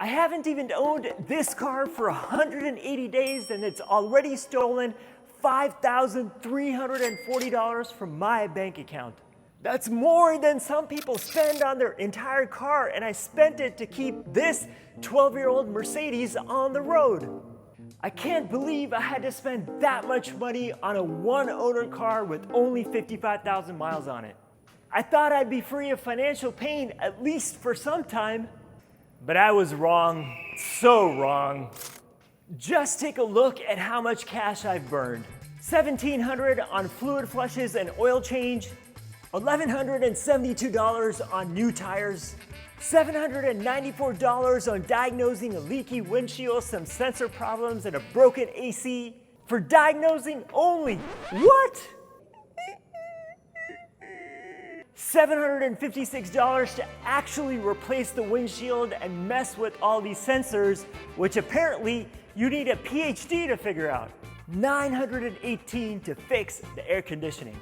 I haven't even owned this car for 180 days and it's already stolen $5,340 from my bank account. That's more than some people spend on their entire car, and I spent it to keep this 12-year-old Mercedes on the road. I can't believe I had to spend that much money on a one-owner car with only 55,000 miles on it. I thought I'd be free of financial pain, at least for some time. But I was wrong, so wrong. Just take a look at how much cash I've burned. $1,700 on fluid flushes and oil change, $1,172 on new tires, $794 on diagnosing a leaky windshield, some sensor problems, and a broken AC. For diagnosing only. What? $756 to actually replace the windshield and mess with all these sensors, which apparently you need a PhD to figure out. $918 to fix the air conditioning.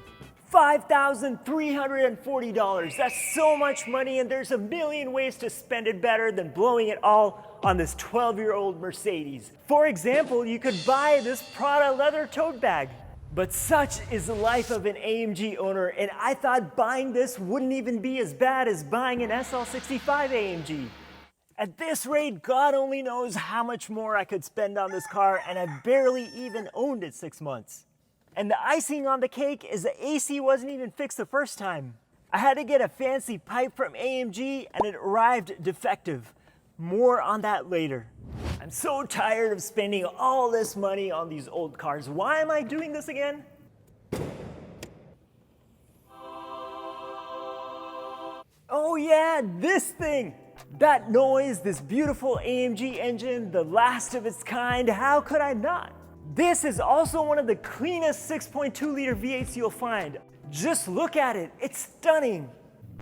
$5,340. That's so much money, and there's a million ways to spend it better than blowing it all on this 12-year-old Mercedes. For example, you could buy this Prada leather tote bag. But such is the life of an AMG owner, and I thought buying this wouldn't even be as bad as buying an SL65 AMG. At this rate, God only knows how much more I could spend on this car, and I've barely even owned it 6 months. And the icing on the cake is the AC wasn't even fixed the first time. I had to get a fancy pipe from AMG, and it arrived defective. More on that later. I'm so tired of spending all this money on these old cars. Why am I doing this again? Oh yeah, this thing! That noise, this beautiful AMG engine, the last of its kind, how could I not? This is also one of the cleanest 6.2 liter V8s you'll find. Just look at it, it's stunning.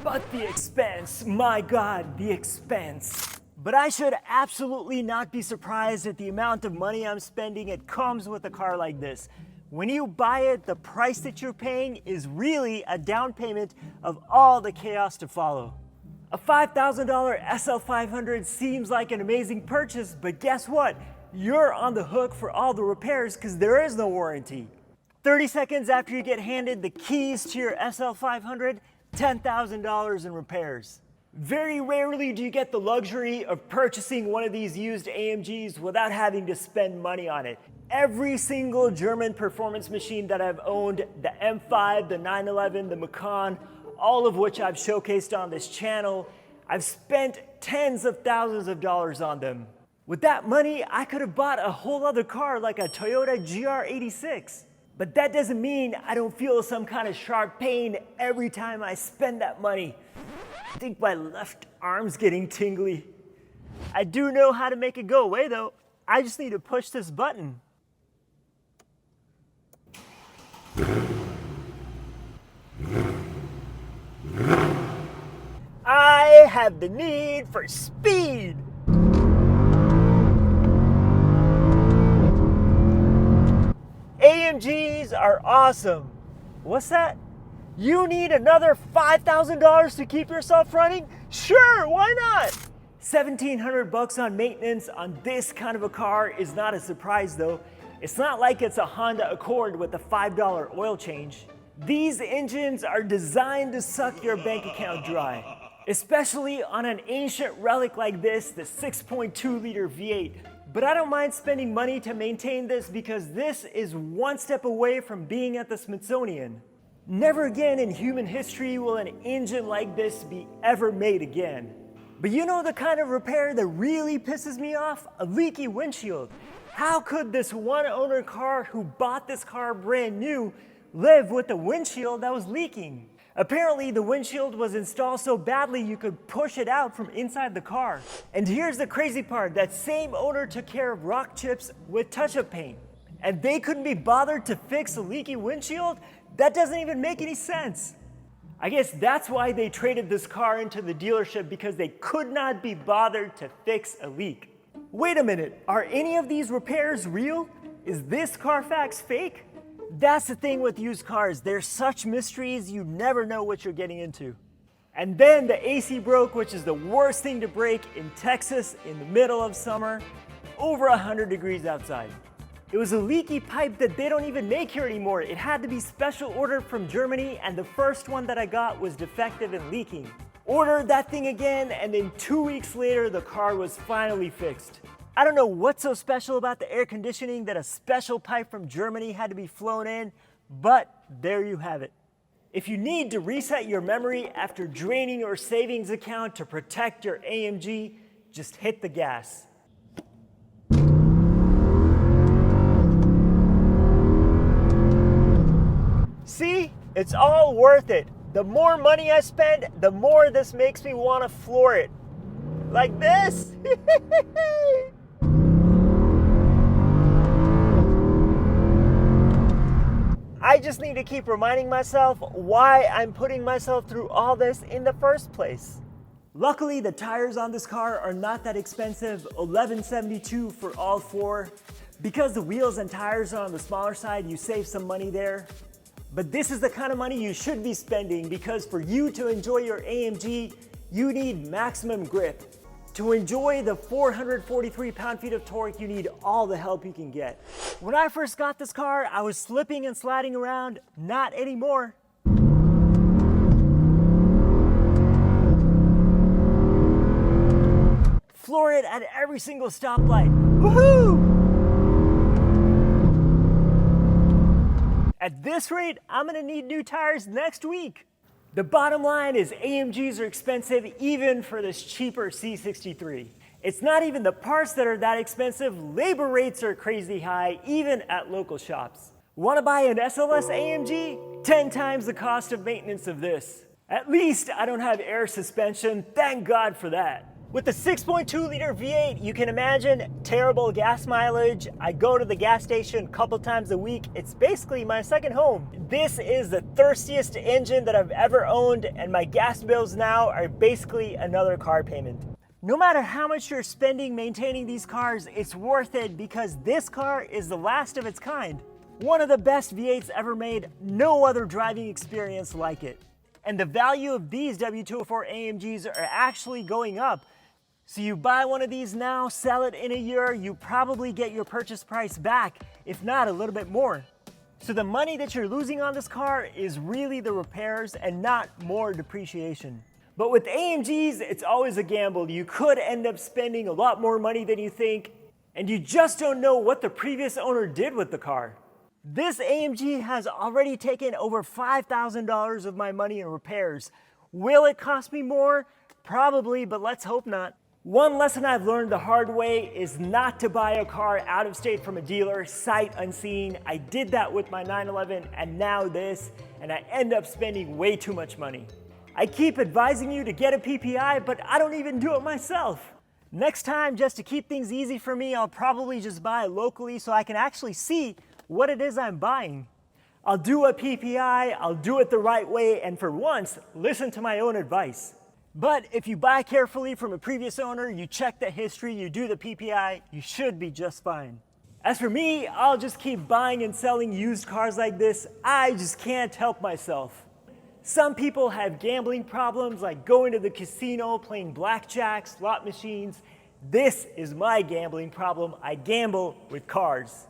But the expense, my God, the expense. But I should absolutely not be surprised at the amount of money I'm spending. It comes with a car like this. When you buy it, the price that you're paying is really a down payment of all the chaos to follow. A $5,000 SL500 seems like an amazing purchase, but guess what? You're on the hook for all the repairs because there is no warranty. 30 seconds after you get handed the keys to your SL500, $10,000 in repairs. Very rarely do you get the luxury of purchasing one of these used AMGs without having to spend money on it. Every single German performance machine that I've owned, the M5, the 911, the Macan, all of which I've showcased on this channel, I've spent tens of thousands of dollars on them. With that money, I could have bought a whole other car like a Toyota GR86. But that doesn't mean I don't feel some kind of sharp pain every time I spend that money. I think my left arm's getting tingly. I do know how to make it go away though. I just need to push this button. I have the need for speed. AMGs are awesome. What's that? You need another $5,000 to keep yourself running? Sure, why not? $1,700 on maintenance on this kind of a car is not a surprise though. It's not like it's a Honda Accord with a $5 oil change. These engines are designed to suck your bank account dry, especially on an ancient relic like this, the 6.2 liter V8. But I don't mind spending money to maintain this because this is one step away from being at the Smithsonian. Never again in human history will an engine like this be ever made again. But you know the kind of repair that really pisses me off? A leaky windshield. How could this one-owner car who bought this car brand new live with a windshield that was leaking? Apparently the windshield was installed so badly you could push it out from inside the car. And here's the crazy part, that same owner took care of rock chips with touch-up paint. And they couldn't be bothered to fix a leaky windshield? That doesn't even make any sense. I guess that's why they traded this car into the dealership, because they could not be bothered to fix a leak. Wait a minute, are any of these repairs real? Is this Carfax fake? That's the thing with used cars. They're such mysteries, you never know what you're getting into. And then the AC broke, which is the worst thing to break in Texas in the middle of summer, over 100 degrees outside. It was a leaky pipe that they don't even make here anymore. It had to be special ordered from Germany, and the first one that I got was defective and leaking. Ordered that thing again, and then 2 weeks later, the car was finally fixed. I don't know what's so special about the air conditioning that a special pipe from Germany had to be flown in, but there you have it. If you need to reset your memory after draining your savings account to protect your AMG, just hit the gas. See, it's all worth it. The more money I spend, the more this makes me want to floor it. Like this. I just need to keep reminding myself why I'm putting myself through all this in the first place. Luckily, the tires on this car are not that expensive, $11.72 for all four. Because the wheels and tires are on the smaller side, you save some money there. But this is the kind of money you should be spending, because for you to enjoy your AMG, you need maximum grip. To enjoy the 443 pound-feet of torque, you need all the help you can get. When I first got this car, I was slipping and sliding around. Not anymore. Floor it at every single stoplight. Woohoo! At this rate, I'm gonna need new tires next week. The bottom line is AMGs are expensive even for this cheaper C63. It's not even the parts that are that expensive. Labor rates are crazy high, even at local shops. Wanna buy an SLS AMG? 10 times the cost of maintenance of this. At least I don't have air suspension, thank God for that. With the 6.2 liter V8, you can imagine terrible gas mileage. I go to the gas station a couple times a week. It's basically my second home. This is the thirstiest engine that I've ever owned, and my gas bills now are basically another car payment. No matter how much you're spending maintaining these cars, it's worth it, because this car is the last of its kind. One of the best V8s ever made, no other driving experience like it. And the value of these W204 AMGs are actually going up. So you buy one of these now, sell it in a year, you probably get your purchase price back, if not a little bit more. So the money that you're losing on this car is really the repairs and not more depreciation. But with AMGs, it's always a gamble. You could end up spending a lot more money than you think, and you just don't know what the previous owner did with the car. This AMG has already taken over $5,000 of my money in repairs. Will it cost me more? Probably, but let's hope not. One lesson I've learned the hard way is not to buy a car out of state from a dealer, sight unseen. I did that with my 911 and now this, and I end up spending way too much money. I keep advising you to get a PPI, but I don't even do it myself. Next time, just to keep things easy for me, I'll probably just buy locally so I can actually see what it is I'm buying. I'll do a PPI, I'll do it the right way, and for once, listen to my own advice. But if you buy carefully from a previous owner, you check the history, you do the PPI, you should be just fine. As for me, I'll just keep buying and selling used cars like this. I just can't help myself. Some people have gambling problems, like going to the casino, playing blackjack, slot machines. This is my gambling problem. I gamble with cars.